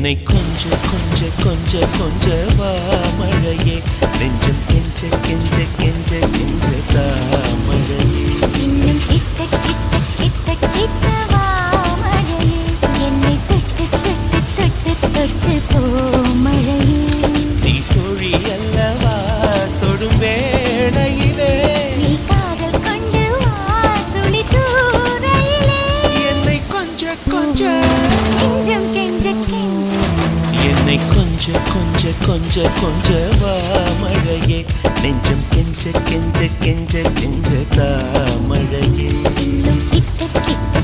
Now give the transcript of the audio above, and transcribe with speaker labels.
Speaker 1: என்னை கொஞ்ச கொஞ்ச கொஞ்ச கொஞ்ச வா மழையே நெஞ்சம் கெஞ்ச கெஞ்ச கெஞ்ச கெஞ்ச தா மழையே
Speaker 2: இன்னும் கிட்ட கிட்ட கிட்ட கிட்ட வா மழையே என்னை தொட்டு தொட்டு தொட்டு தொட்டு போ மழையே
Speaker 1: நீ தோழி அல்லவா தொடும் வேளையிலே
Speaker 2: நீ காதல் கொண்டு வா துளி தூரையிலே
Speaker 1: என்னை கொஞ்ச கொஞ்ச
Speaker 2: கெஞ்சம் கெஞ்ச கெஞ்ச
Speaker 1: என்னை கொஞ்ச கொஞ்ச கொஞ்ச கொஞ்ச வா மழையே நெஞ்சம் கெஞ்ச கெஞ்ச கெஞ்ச கெஞ்ச தா மழையே
Speaker 2: இன்னும் கிட்ட கிட்ட